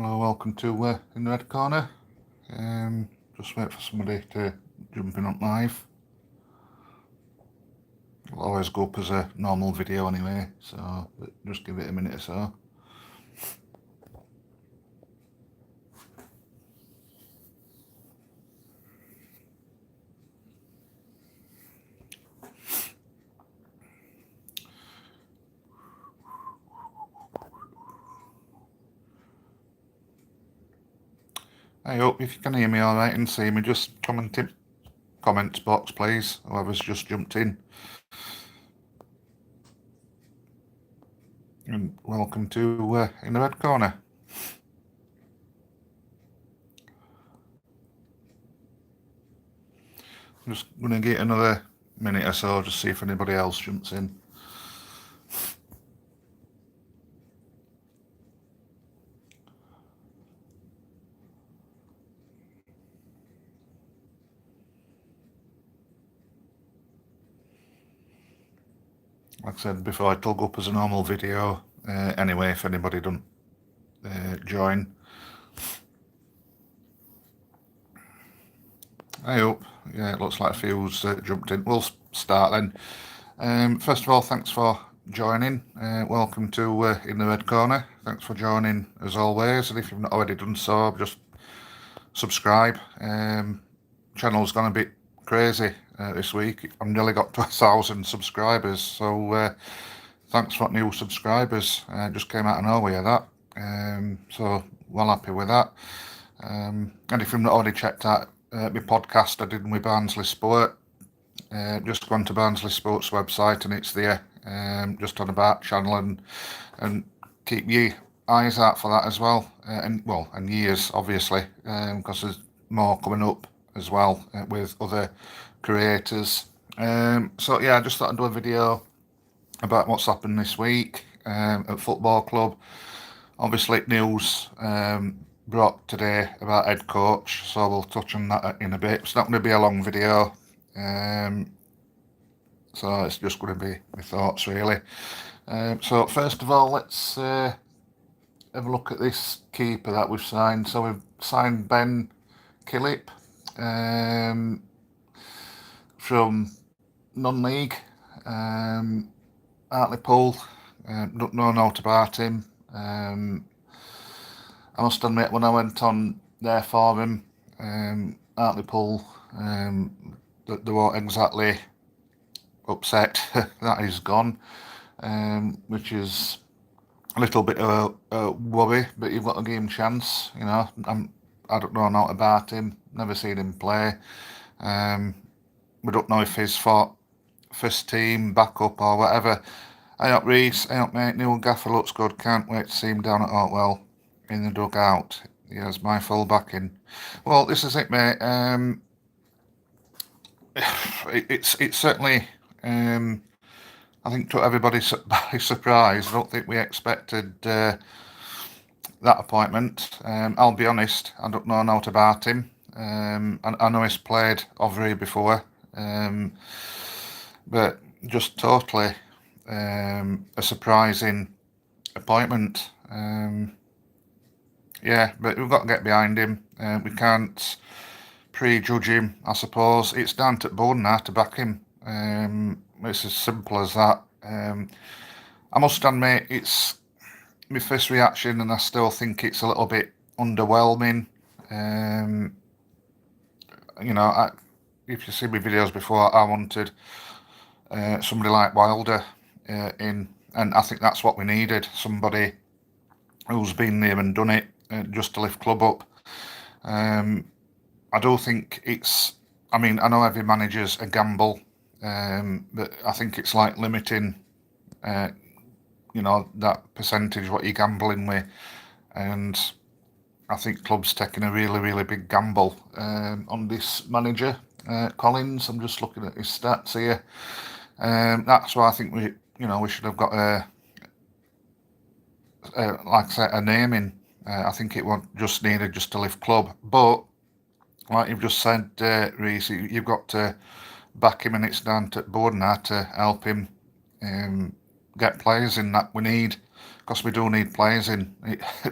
Hello, welcome to In the Red Corner. Just wait for somebody to jump in on live. It'll always go up as a normal video anyway, so just give it a minute or so. I hope if you can hear me alright and see me, just comment in comments box please, whoever's just jumped in. And welcome to In the Red Corner. I'm just going to get another minute or so, just see if anybody else jumps in. Like I said before, it'll go up as a normal video anyway if anybody doesn't join. I hope. Yeah, it looks like a few's jumped in. We'll start then. First of all, thanks for joining. Welcome to In the Red Corner. Thanks for joining as always. And if you've not already done so, just subscribe. Channel's gone a bit crazy this week. I've nearly got to 1,000 subscribers. So thanks for new subscribers. Just came out of nowhere, that. So well happy with that. And if you've not already checked out my podcast I did with Barnsley Sport, just go on to Barnsley Sports website and it's there, just on the back channel, and keep your eyes out for that as well, and years obviously, because there's more coming up as well with other creators. So yeah, I just thought I'd do a video about what's happened this week at football club. Obviously news brought today about head coach, so we'll touch on that in a bit. It's not going to be a long video, so it's just going to be my thoughts really. So first of all, let's have a look at this keeper that we've signed. So we've signed Ben Killip from non-league, Hartlepool. Don't know naught about him. I must admit, when I went on there for him, Hartlepool, they weren't exactly upset that he's gone, which is a little bit of a worry, but you've got to give him a chance. You know, I don't know naught about him, never seen him play. We don't know if he's for first team, backup or whatever. I hope Reece, I hope mate Neill Gaffer looks good. Can't wait to see him down at Hartwell in the dugout. He has my full backing. Well, this is it, mate. It's certainly, I think, took everybody by surprise. I don't think we expected that appointment. I'll be honest, I don't know naught about him. I know he's played Overy before, but just totally a surprising appointment. Yeah, but we've got to get behind him. We can't prejudge him, I suppose. It's down to Bourne now to back him. It's as simple as that. I must admit, it's my first reaction, and I still think it's a little bit underwhelming. You know, if you see my videos before, I wanted somebody like Wilder in, and I think that's what we needed. Somebody who's been there and done it, just to lift club up. I do think it's, I mean, I know every manager's a gamble, but I think it's like limiting, you know, that percentage what you're gambling with, and I think club's taking a really, really big gamble on this manager, Collins. I'm just looking at his stats here. That's why I think we should have got like I said, a naming. I think it was just needed just to lift club. But like you've just said, Reece, you've got to back him, and it's down to Bourne now to help him get players in that we need, because we do need players in.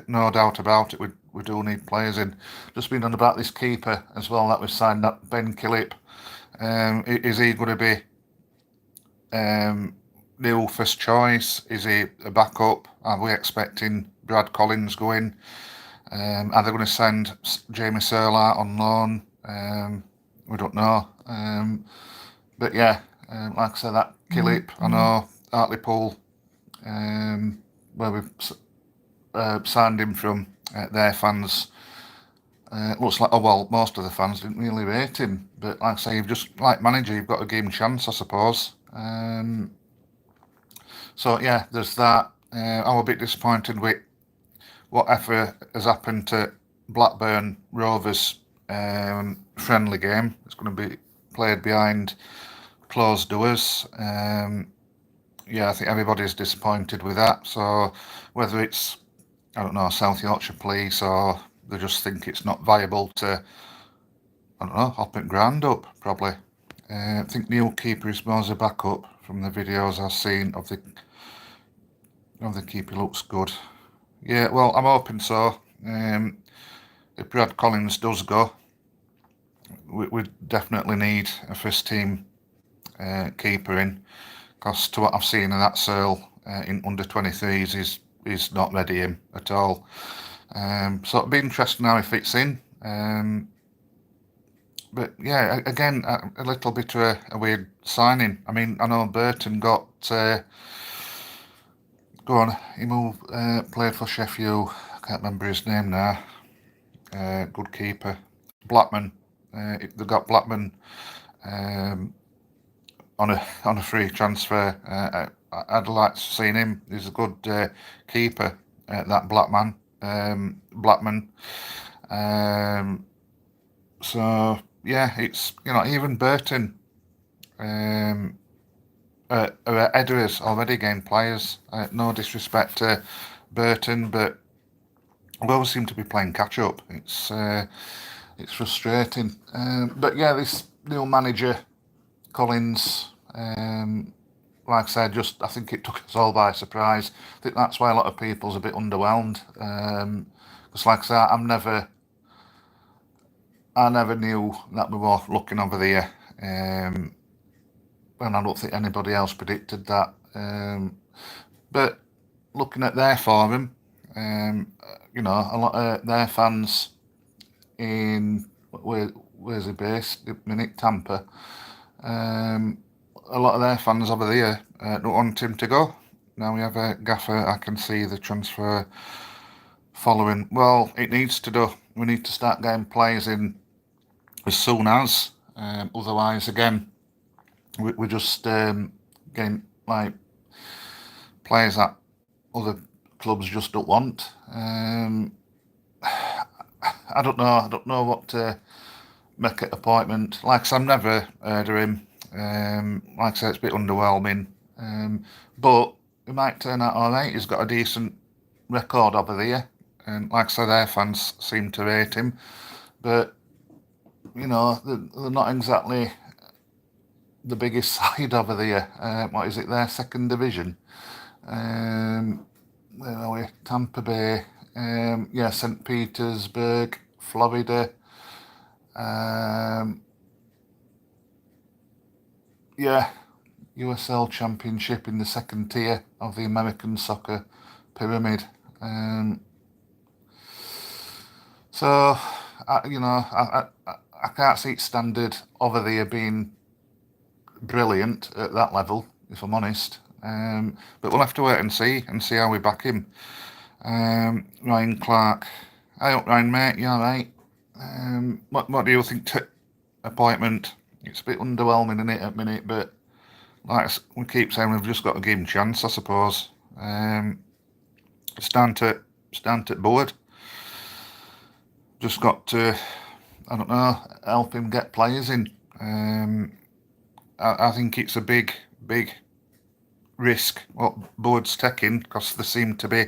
No doubt about it. We do need players in. Just been on about this keeper as well that we signed, that Ben Killip. Is he going to be Neill first choice? Is he a backup? Are we expecting Brad Collins going? Are they going to send Jamie Surlatt on loan? We don't know. But yeah, like I said, that Killip, I know Hartlepool, where we've signed him from, their fans, looks like, most of the fans didn't really rate him. But like I say, you've just, like manager, you've got to give him a chance, I suppose. So yeah, there's that. I'm a bit disappointed with whatever has happened to Blackburn Rovers friendly game. It's going to be played behind closed doors. Yeah, I think everybody's disappointed with that. So whether it's, I don't know, South Yorkshire Police, or they just think it's not viable to, I don't know, hop it ground up, probably. I think Neill keeper is more as a backup from the videos I've seen of the keeper. Looks good. Yeah, well, I'm hoping so. If Brad Collins does go, we definitely need a first team keeper in, because to what I've seen of that Searle in under 23s, he's not ready him at all. So it'll be interesting how he fits in. But yeah, again, a little bit of a weird signing. I mean, I know Burton got he moved, played for Sheffield. I can't remember his name now. Good keeper, Blackman. They got Blackman on a free transfer. I'd like to see him. He's a good keeper, that Blackman. So yeah, it's, even Burton, Edwards already gained players. No disrespect to Burton, but we always seem to be playing catch up. It's frustrating. But yeah, this new manager, Collins, like I said, I think it took us all by surprise. I think that's why a lot of people's a bit underwhelmed. Because like I said, I never knew that we were looking over there. And I don't think anybody else predicted that. But looking at their forum, a lot of their fans in, where's he based? Minute Tampa. A lot of their fans over there don't want him to go. Now we have a gaffer. I can see the transfer following. Well, it needs to do. We need to start getting players in as soon as. Otherwise, again, we're just getting like players that other clubs just don't want. I don't know. I don't know what to make an appointment. Like I said, I've never heard of him. Like I said, it's a bit underwhelming. But it might turn out all right. He's got a decent record over there. And like I said, their fans seem to rate him. But, they're not exactly the biggest side over there. What is it, their second division? Where are we? Tampa Bay. St. Petersburg, Florida. USL Championship in the second tier of the American soccer pyramid. So, I can't see its standard over there being brilliant at that level, if I'm honest. But we'll have to wait and see how we back him. Ryan Clark. Hi up, Ryan, mate. You all right? What do you think to appointment? It's a bit underwhelming, isn't it, at the minute? But like we keep saying, we've just got to give him a chance, I suppose. Stand at board. Just got to, I don't know, help him get players in. I think it's a big risk what board's taking, because they seem to be,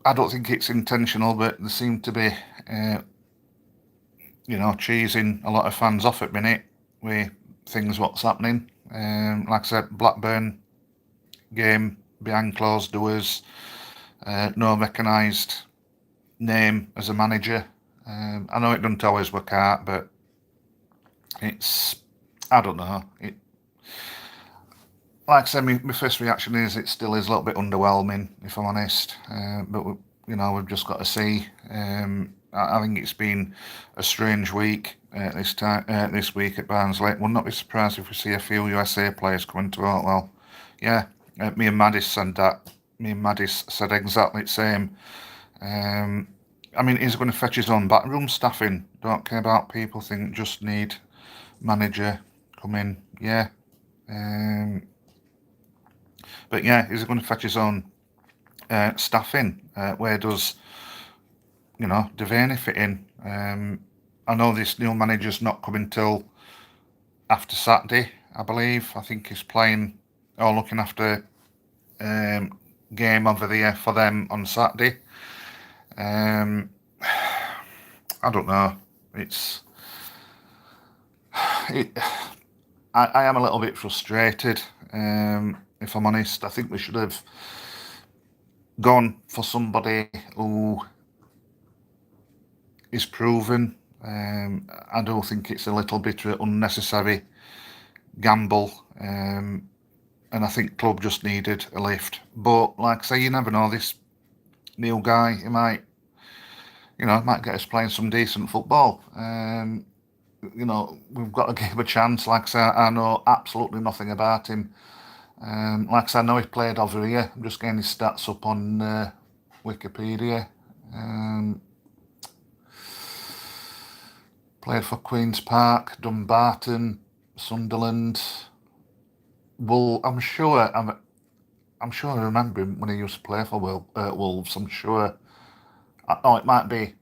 I don't think it's intentional, but they seem to be, cheesing a lot of fans off at minute with things what's happening. Like I said, Blackburn game behind closed doors, no recognised name as a manager. I know it doesn't always work out, but it's, I don't know. Like I said, my first reaction is it still is a little bit underwhelming, if I'm honest. But we've just got to see. I think it's been a strange week this week at Barnsley. We'll not be surprised if we see a few USA players coming to Hartwell. Yeah, me and Maddis said that. Me and Maddis said exactly the same. I mean, he's going to fetch his own backroom staffing. Don't care about people. Think just need manager come in. Yeah. But yeah, he's going to fetch his own staffing. Where does Devaney fit in? I know this new manager's not coming till after Saturday, I believe. I think he's playing or looking after game over there for them on Saturday. I don't know. I am a little bit frustrated, if I'm honest. I think we should have gone for somebody who is proven. I do think it's a little bit of an unnecessary gamble, and I think club just needed a lift. But like I say, you never know. This Neill guy, he might get us playing some decent football. We've got to give him a chance. Like I say, I know absolutely nothing about him. Like I say, I know he played over here. I'm just getting his stats up on Wikipedia. Played for Queen's Park, Dumbarton, Sunderland. I'm sure I remember him when he used to play for Wolves. I'm sure. Oh, it might be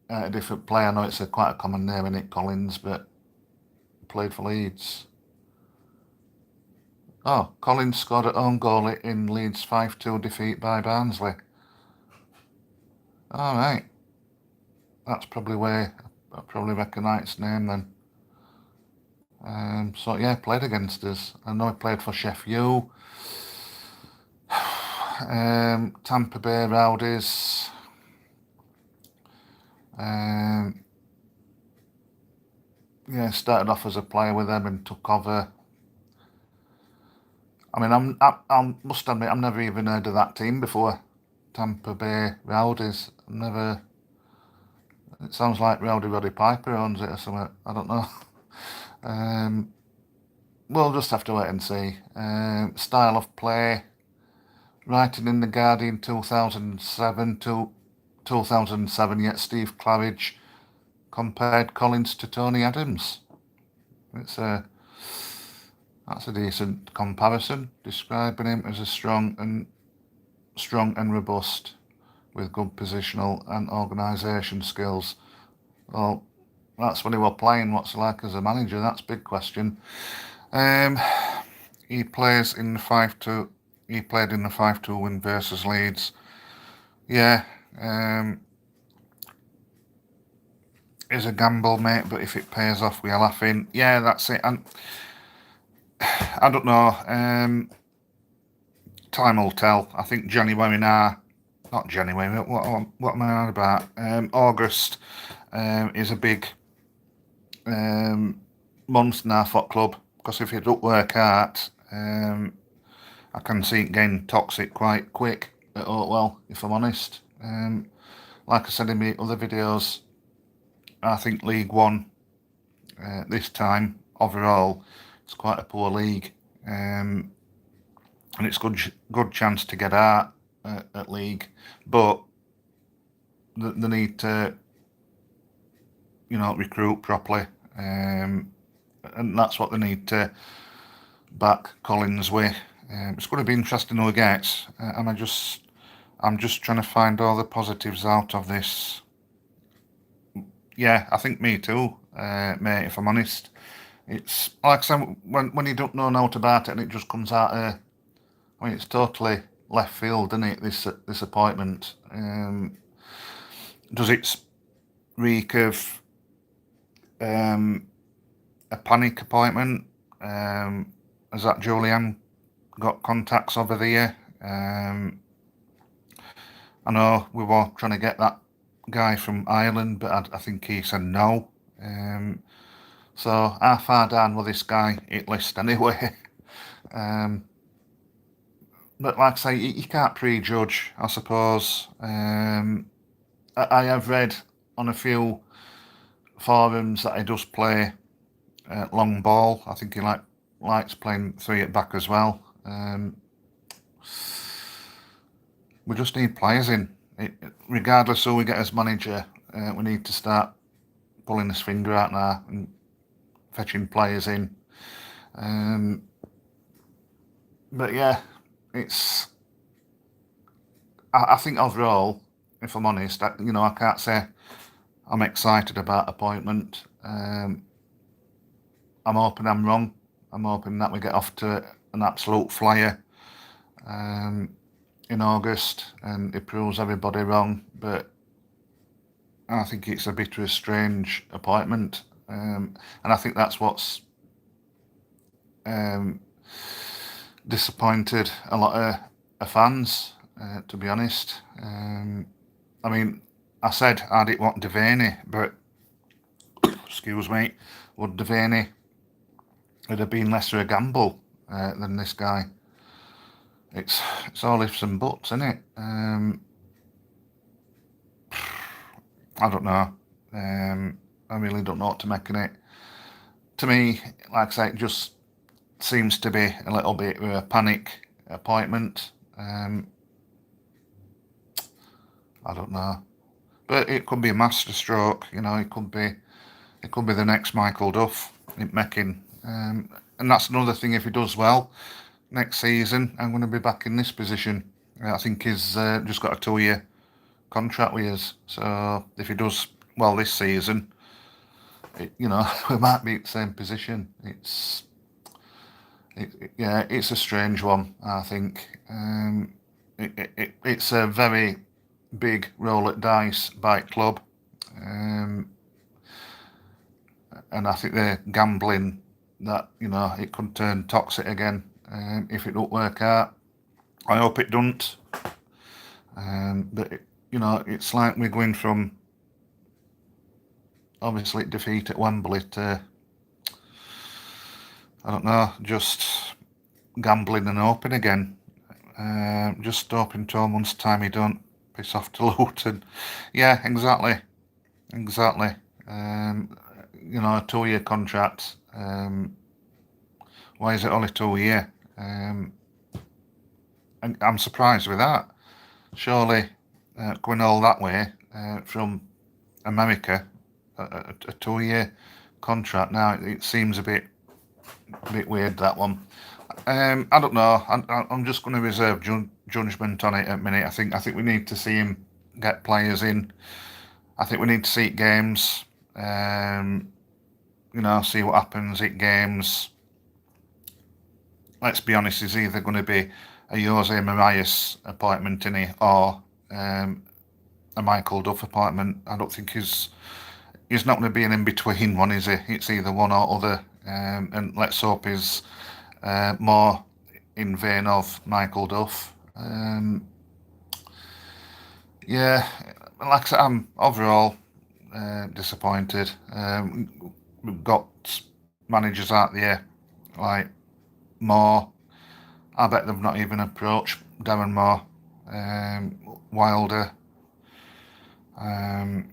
a different player. I know it's quite a common name, Nick Collins, but played for Leeds. Oh, Collins scored an own goal in Leeds' 5-2 defeat by Barnsley. All right. That's probably where I probably recognise his name then. So yeah, played against us. I know he played for Sheffield. Tampa Bay Rowdies. Yeah, started off as a player with them and took over. I mean, I must admit, I've never even heard of that team before. Tampa Bay Rowdies. It sounds like Roddy Piper owns it or something. I don't know. We'll just have to wait and see. Style of play. Writing in the Guardian 2007, yet Steve Claridge compared Collins to Tony Adams. That's a decent comparison, describing him as a strong and robust with good positional and organisation skills. Well, that's when he was playing. What's he like as a manager? That's a big question. He plays in the 5-2. He played in the 5-2 win versus Leeds. Yeah. Is a gamble, mate, but if it pays off, we're laughing. Yeah, that's it. And I don't know. Time will tell. I think not January. What am I on about? August is a big month now for club, because if it don't work out, I can see it getting toxic quite quick at Hartwell, if I'm honest. Like I said in my other videos, I think League One this time overall it's quite a poor league, and it's good chance to get out at league, but they need to recruit properly, and that's what they need to back Collins with. It's going to be interesting who he gets, and I'm just trying to find all the positives out of this. Yeah, I think me too, mate, if I'm honest. It's like I said, when you don't know naught about it and it just comes out I mean, it's totally left field, isn't it, this appointment? Does it reek of a panic appointment? Has that Julian got contacts over there I know we were trying to get that guy from Ireland, but I think he said no. So how far down will this guy hit list anyway? But like I say, you can't prejudge, I suppose. I have read on a few forums that he does play long ball. I think he likes playing three at back as well. We just need players in. Regardless who we get as manager, we need to start pulling his finger out now and fetching players in. But yeah, I think overall, if I'm honest, I can't say I'm excited about appointment. I'm hoping I'm wrong. I'm hoping that we get off to an absolute flyer in August and it proves everybody wrong. But I think it's a bit of a strange appointment. And I think that's what's disappointed a lot of fans, to be honest. I mean, I said I didn't want Devaney, but excuse me, would Devaney have been less of a gamble than this guy? It's all ifs and buts, isn't it? I don't know. I really don't know what to make of it. To me, like I say, it just seems to be a little bit of a panic appointment. I don't know, but it could be a masterstroke. It could be the next Michael Duff in making. And that's another thing. If he does well next season, I'm going to be back in this position. I think he's just got a 2-year contract with us. So if he does well this season, we might be in the same position. It's a strange one, I think. It's a very big roll at dice by club. And I think they're gambling that, it could turn toxic again if it don't work out. I hope it don't. But, it's like we're going from, obviously, defeat at Wembley to, I don't know, just gambling and hoping again. Just hoping 2 months' time he don't piss off to Luton. Yeah, exactly. A 2-year contract. Why is it only 2 year? And I'm surprised with that. Surely going all that way from America, a 2-year contract. Now it seems a bit weird, that one. I don't know. I'm just going to reserve judgment on it at a minute. I think we need to see him get players in. I think we need to see it games. See what happens at games. Let's be honest, he's either going to be a Jose Marias appointment in it or a Michael Duff appointment. I don't think he's not going to be an in-between one, is he? It's either one or other. And let's hope he's more in vein of Michael Duff. Yeah, like I said, I'm overall disappointed. We've got managers out there like Moore. I bet they've not even approached Darren Moore, Wilder. I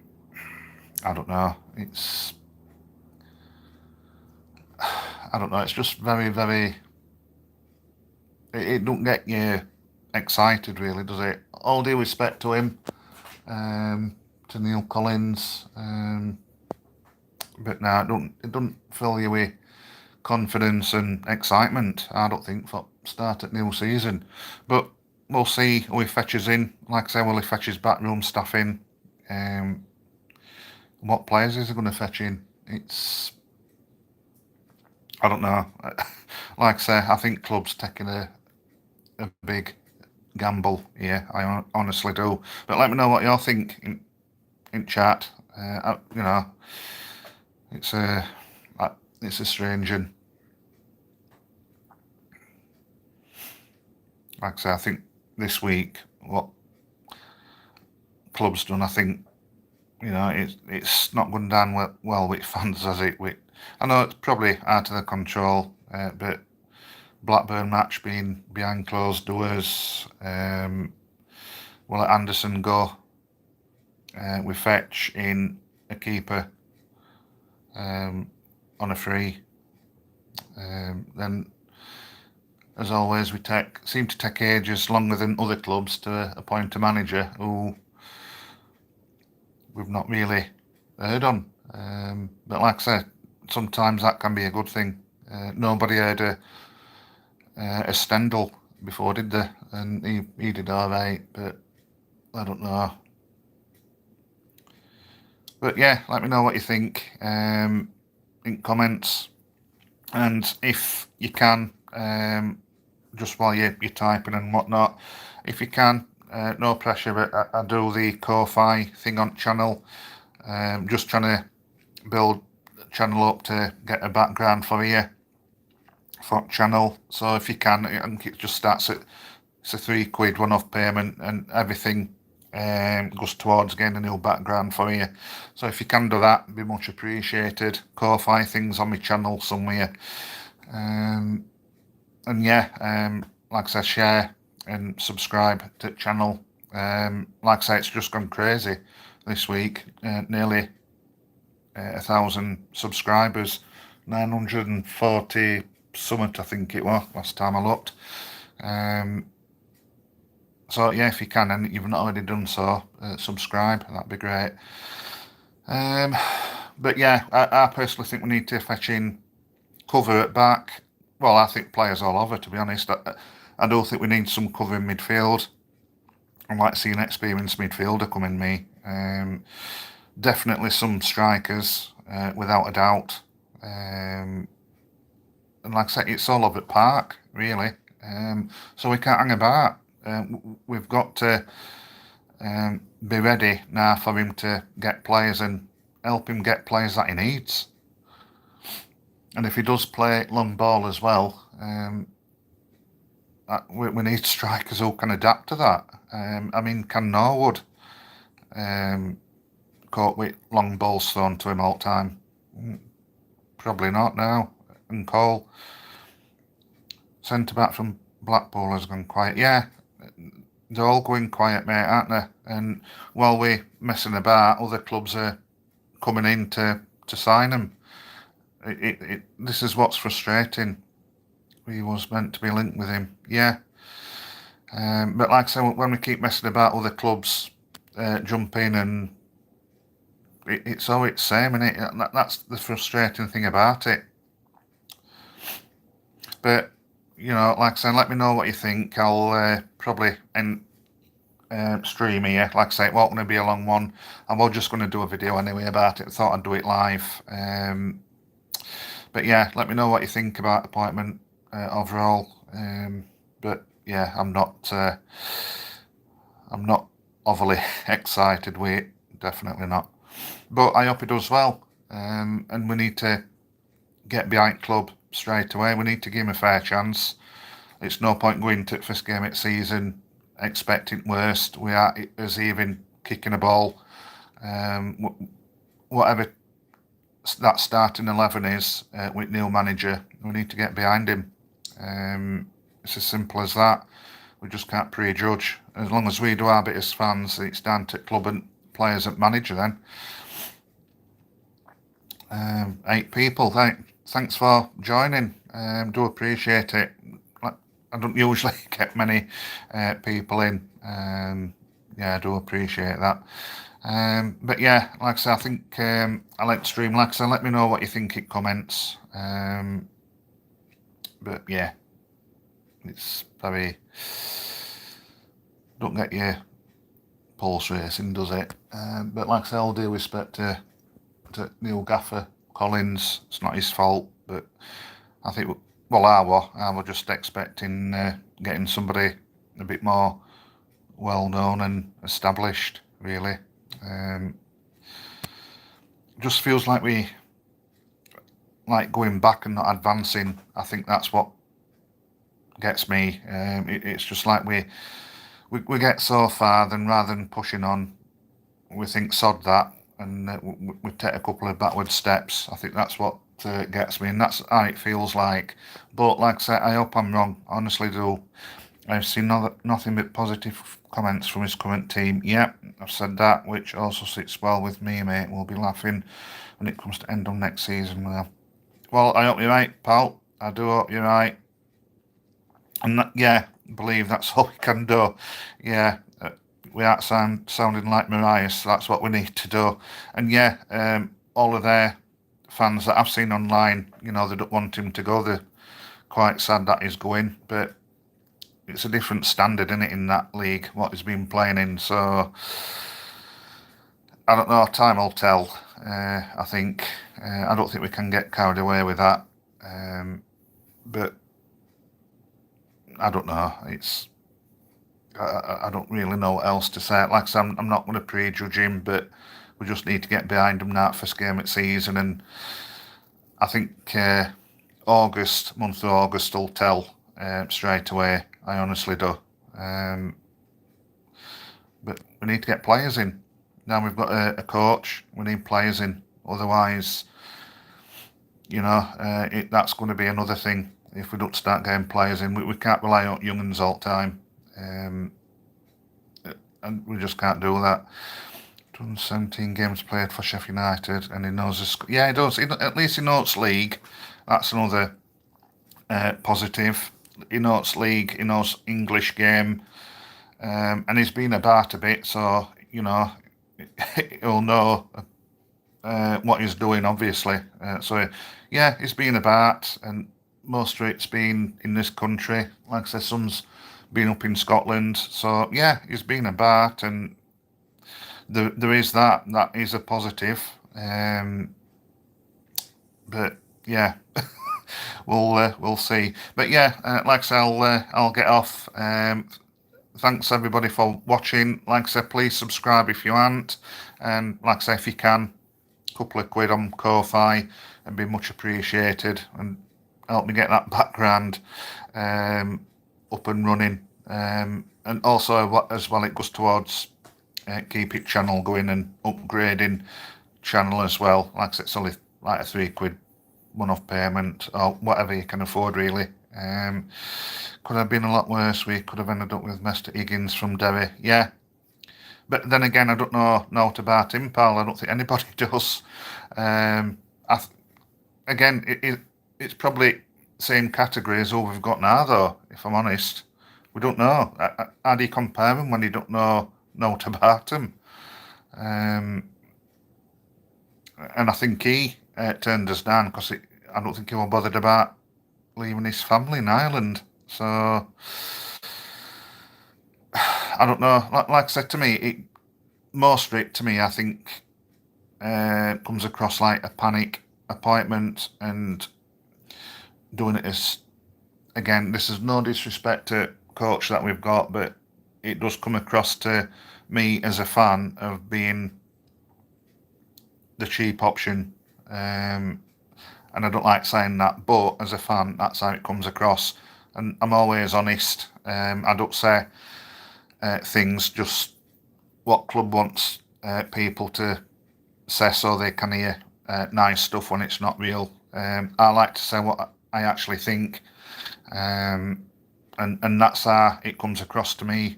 don't know. I don't know. It's just very, very. It don't get you excited, really, does it? All due respect to him, to Neill Collins, but no, it don't fill you with confidence and excitement, I don't think, for start at new season. But we'll see who he fetches in. Like I say, will he fetch his backroom staff in? What players is he going to fetch in? I don't know. Like I say, I think club's taking a big gamble here. I honestly do. But let me know what you all think in chat. It's a strange one. Like I say, I think this week, what club's done, I think, it's not gone down well with fans, has it? I know it's probably out of their control, but Blackburn match being behind closed doors. Will Anderson go with Fetch in a keeper on a free? Then, as always, we seem to take ages longer than other clubs to appoint a manager who we've not really heard on. But like I said, sometimes that can be a good thing. Nobody heard a Stendhal before, did they? And he did all right, but I don't know. But yeah, let me know what you think in comments. And if you can, just while you're typing and whatnot, if you can, no pressure, but I do the Ko-Fi thing on channel. Just trying to build the channel up to get a background for you for channel. So if you can, I think it just starts at, it's a £3 one-off payment, and everything goes towards getting a new background for you. So if you can do that, it'd be much appreciated. Ko-Fi things on my channel somewhere. And yeah, like I said, share and subscribe to the channel. Like I say, it's just gone crazy this week. Nearly 1,000 subscribers, 940 something, I think it was last time I looked. So yeah, if you can, and you've not already done so, subscribe, that'd be great. But yeah, I personally think we need to fetch in cover at back. Well, I think players all over, to be honest. I do think we need some cover in midfield. I'd like to see an experienced midfielder come in me. Definitely some strikers, without a doubt. And like I said, it's all over at Park, really. So we can't hang about. We've got to be ready now for him to get players and help him get players that he needs. And if he does play long ball as well, we need strikers who can adapt to that. I mean, can Norwood cope with long balls thrown to him all the time? Probably not now. And Cole, centre back from Blackpool, has gone quiet. Yeah, they're all going quiet, mate, aren't they? And while we're messing about, other clubs are coming in to sign them. This is what's frustrating. We was meant to be linked with him, yeah. But like I said, when we keep messing about, other clubs jump in, and it's always the same, and that's the frustrating thing about it. But like I said, let me know what you think. I'll probably end stream here. Like I say, it won't going to be a long one. I was just going to do a video anyway about it. I thought I'd do it live. But yeah, let me know what you think about the appointment overall. But yeah, I'm not overly excited with it. Definitely not. But I hope it does well. And we need to get behind club straight away. We need to give him a fair chance. It's no point going to the first game of the season expecting worst. We are as even kicking a ball. Whatever that starting 11 is with Neill manager, we need to get behind him. It's as simple as that. We just can't prejudge. As long as we do our bit as fans, it's down to club and players and manager then. 8 people. Thanks for joining. Do appreciate it. I don't usually get many people in. Yeah, I do appreciate that. But yeah, like I said, I think I like to stream. Like I said, let me know what you think in comments. But yeah, it's very, don't get your pulse racing, does it? But like I said, all due respect to Neil Gaffer Collins, it's not his fault, but I think, well, I was just expecting getting somebody a bit more well known and established, really. Just feels like we going back and not advancing. I think that's what gets me. It's just like we get so far, then rather than pushing on, we think sod that, and we take a couple of backward steps. I think that's what gets me, and that's how it feels like. But like I said, I hope I'm wrong. I honestly do. I've seen nothing but positive comments from his current team. Yep, I've said that, which also sits well with me, mate. We'll be laughing when it comes to end of next season. Well, I hope you're right, pal. I do hope you're right. And yeah, believe that's all we can do. Yeah, we aren't sounding like Mariah, so that's what we need to do. And yeah, all of their fans that I've seen online, they don't want him to go. They're quite sad that he's going, but it's a different standard, isn't it, in that league, what he's been playing in. So I don't know, time will tell. I think I don't think we can get carried away with that. But I don't know. I don't really know what else to say. Like I said, I'm not going to prejudge him, but we just need to get behind him that first game of the season. And I think month of August will tell straight away. I honestly do. But we need to get players in. Now we've got a coach, we need players in. Otherwise, that's going to be another thing. If we don't start getting players in, we can't rely on young'uns all the time. And we just can't do that. 217 games played for Sheffield United, and he knows this. Yeah, he does. At least he knows league. That's another positive. He knows league. He knows English game, and he's been about a bit, so he'll know what he's doing. Obviously, so yeah, he's been about, and most of it's been in this country. Like I said, some's been up in Scotland. So yeah, he's been about, and there is that. That is a positive. But yeah, we'll see. But yeah, like I said, I'll get off. Thanks everybody for watching. Like I said, please subscribe if you aren't, and like I say, if you can, a couple of quid on Ko-Fi, and be much appreciated, and help me get that background up and running. And also, as well, it goes towards keep it channel going and upgrading channel as well. Like I said, it's only like a £3 one-off payment or whatever you can afford, really. Could have been a lot worse. We could have ended up with Mr. Higgins from Derry. Yeah. But then again, I don't know naught about him, pal. I don't think anybody does. Again, it's probably same category as all we've got now, though, if I'm honest. We don't know. How do you compare him when you don't know naught about him? And I think he turned us down because I don't think he was bothered about leaving his family in Ireland. So I don't know. Like I said, to me, most of it, to me, I think comes across like a panic appointment, and doing it as, again, this is no disrespect to coach that we've got, but it does come across to me as a fan of being the cheap option. And I don't like saying that, but as a fan, that's how it comes across. And I'm always honest. I don't say things just what club wants people to say so they can hear nice stuff when it's not real. I like to say what I actually think, and that's how it comes across to me.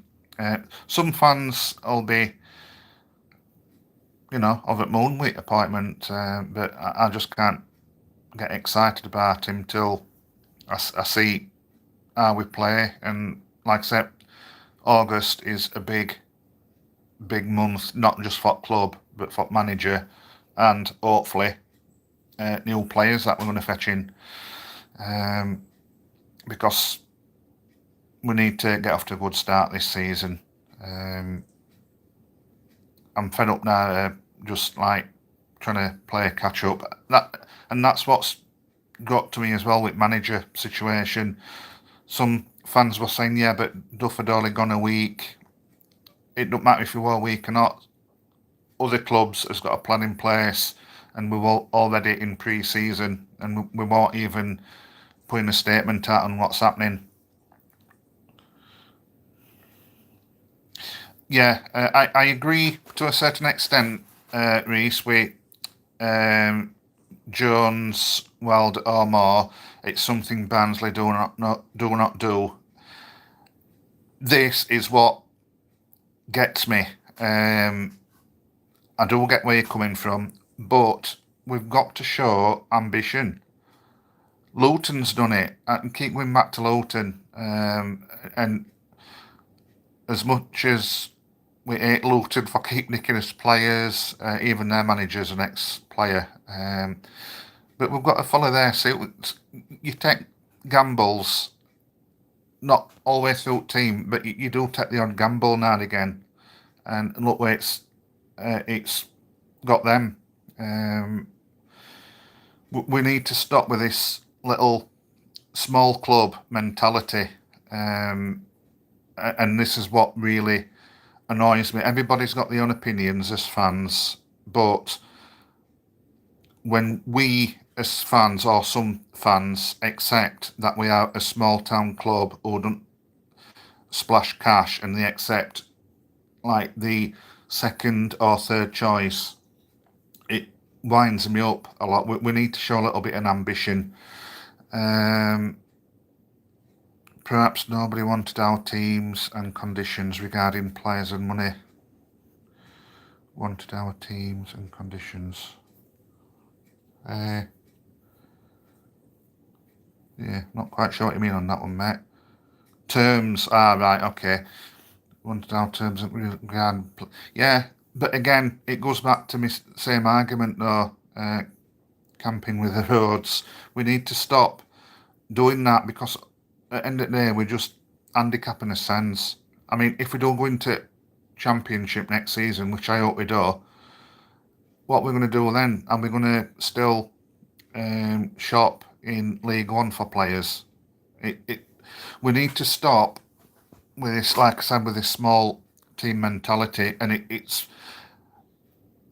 Some fans will be, of at moon with appointment, but I just can't get excited about him till I see how we play. And like I said, August is a big month, not just for club, but for manager, and hopefully new players that we're going to fetch in, because we need to get off to a good start this season. I'm fed up now, just like trying to play catch up. That's what's got to me as well with manager situation. Some fans were saying, yeah, but Duff had only gone a week. It don't matter if you were a week or not. Other clubs has got a plan in place, and we were already in pre-season, and we won't even putting a statement out on what's happening. Yeah, I agree to a certain extent, Reese, with Jones, Weld, or Moore. It's something Barnsley do not do. This is what gets me. I do get where you're coming from, but we've got to show ambition. Luton's done it. I can keep going back to Luton, and as much as we hate Luton for keep nicking us players, even their manager's an ex-player. But we've got to follow their suit. You take gambles, not always through team, but you do take the odd gamble now and again. And look where it's got them. We need to stop with this little small club mentality. And this is what really annoys me. Everybody's got their own opinions as fans, but when we as fans, or some fans, accept that we are a small town club who don't splash cash, and they accept like the second or third choice, it winds me up a lot. We need to show a little bit of ambition. Perhaps nobody wanted our teams and conditions regarding players and money. Wanted our teams and conditions. Yeah, not quite sure what you mean on that one, mate. Terms, right, okay. Wanted our terms regarding... Yeah, but again, it goes back to my same argument though, camping with the roads. We need to stop doing that, because at the end of the day, we're just handicapping ourselves. I mean, if we don't go into Championship next season, which I hope we do, what we're going to do then? Are we going to still shop in League One for players? We need to stop with this, like I said, with this small team mentality, and it's.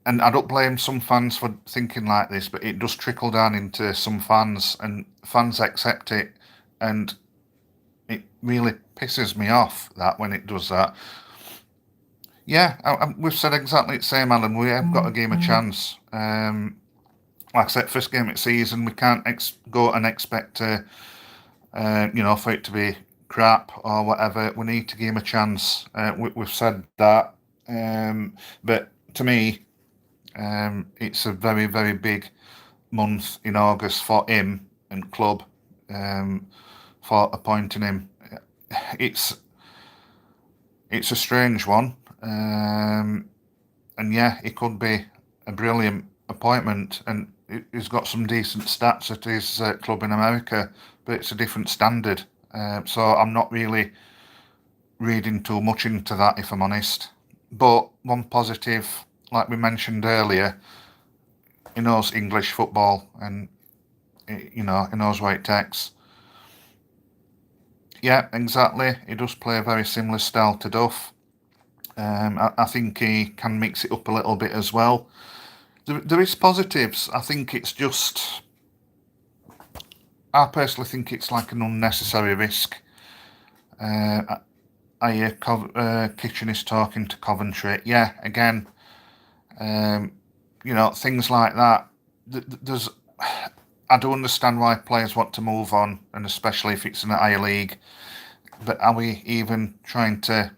And I don't blame some fans for thinking like this, but it does trickle down into some fans, and fans accept it, and it really pisses me off that when it does that. Yeah, we've said exactly the same, Alan. We have got to give him a chance. Like I said, first game of the season, we can't go and expect for it to be crap or whatever. We need to give him a chance. We've said that. But to me, it's a very, very big month in August for him and club for appointing him. It's a strange one. And yeah, it could be a brilliant appointment, and he's got some decent stats at his club in America, but it's a different standard. So I'm not really reading too much into that, if I'm honest. But one positive, like we mentioned earlier, he knows English football, and he knows what it takes. Yeah, exactly. He does play a very similar style to Duff. I think he can mix it up a little bit as well. There is positives. I think it's just... I personally think it's like an unnecessary risk. I hear Kitchen is talking to Coventry. Yeah, again, things like that. There's... I do understand why players want to move on, and especially if it's in a higher league. But are we even trying to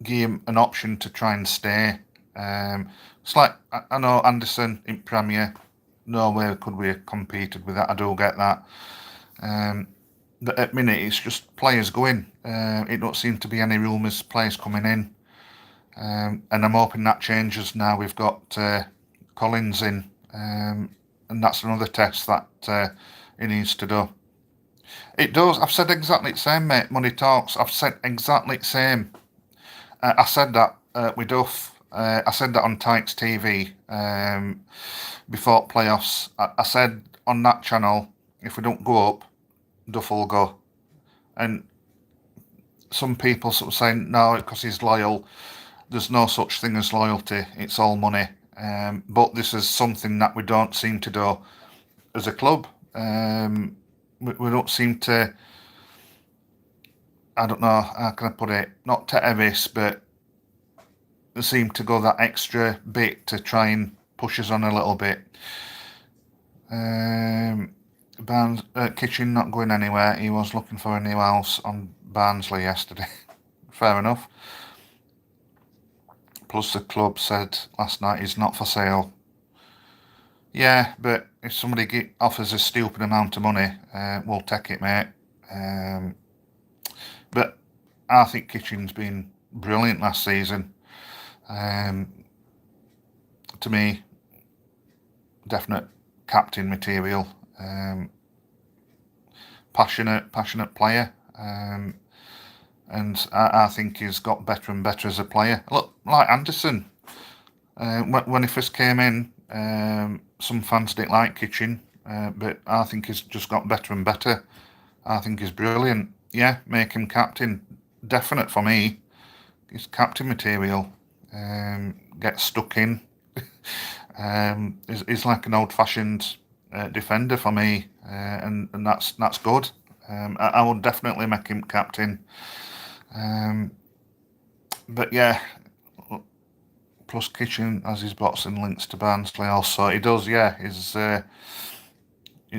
give him an option to try and stay? It's like, I know Anderson in Premier, no way could we have competed with that. I do get that. But at the minute, it's just players going. It don't seem to be any rumours players coming in. And I'm hoping that changes now we've got Collins in. And that's another test that he needs to do. It does. I've said exactly the same, mate. Money talks. I've said exactly the same. I said that with Duff. I said that on Tykes TV before playoffs. I said on that channel, if we don't go up, Duff will go. And some people sort of saying, no, because he's loyal. There's no such thing as loyalty. It's all money. But this is something that we don't seem to do as a club. We don't seem to... I don't know, how can I put it? Not take a risk, but seem to go that extra bit to try and push us on a little bit. Kitchen not going anywhere. He was looking for a new house on Barnsley yesterday. Fair enough. Plus the club said last night he's not for sale. Yeah, but if somebody offers a stupid amount of money, we'll take it, mate. But I think Kitchen's been brilliant last season. To me, definite captain material. Passionate player. And I think he's got better and better as a player. Look, like Anderson, when he first came in, some fans didn't like Kitchen, but I think he's just got better and better. I think he's brilliant. Yeah, make him captain. Definite for me. He's captain material. Gets stuck in. He's like an old-fashioned defender for me, and that's good. I would definitely make him captain. But yeah, plus Kitchen has his boxing links to Barnsley also. He does, yeah. It's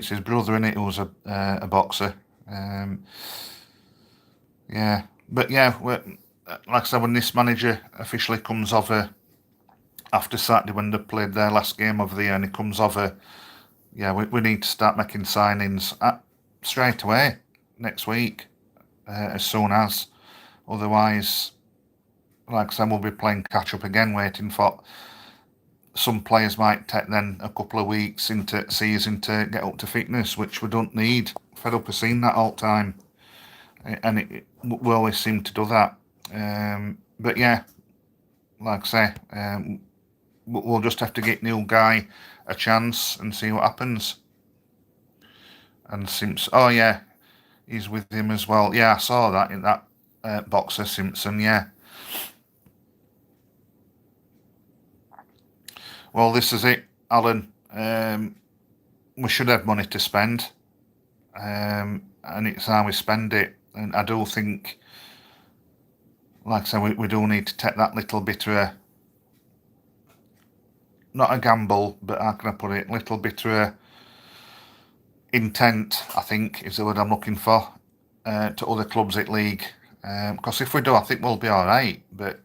his brother in it who's a boxer. Yeah, but yeah, like I said, when this manager officially comes over after Saturday when they played their last game of the year and he comes over, yeah, we need to start making signings straight away next week, as soon as. Otherwise, like I said, we'll be playing catch up again, waiting for some players might take then a couple of weeks into season to get up to fitness, which we don't need. Fed up of seeing that all the time, and we always seem to do that. But yeah, like I say, we'll just have to get Neill guy a chance and see what happens. And Simpson, oh yeah, he's with him as well. Yeah, I saw that in that boxer Simpson. Yeah. Well, this is it, Alan. We should have money to spend, and it's how we spend it. And I do think, like I said, we do need to take that little bit of a, not a gamble, but how can I put it? Little bit of a intent, I think, is the word I'm looking for, to other clubs at league. Because if we do, I think we'll be all right. But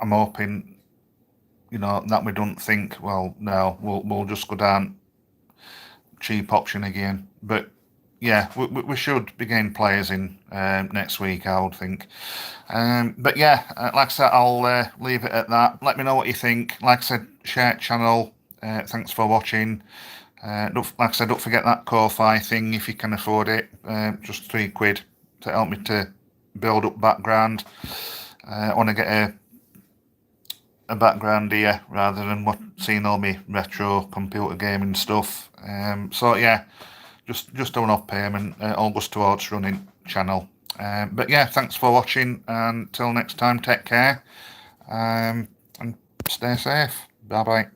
I'm hoping, that we don't think, well, no, we'll just go down cheap option again. But yeah, we should be getting players in next week, I would think. But yeah, like I said, I'll leave it at that. Let me know what you think. Like I said, share channel. Thanks for watching. Like I said, don't forget that Ko-Fi thing if you can afford it. Just £3 to help me to build up background. I want to get a background here rather than seeing all my retro computer gaming stuff. So yeah, just a one-off payment, all goes towards running channel. But yeah, thanks for watching, and till next time, take care, and stay safe. Bye bye.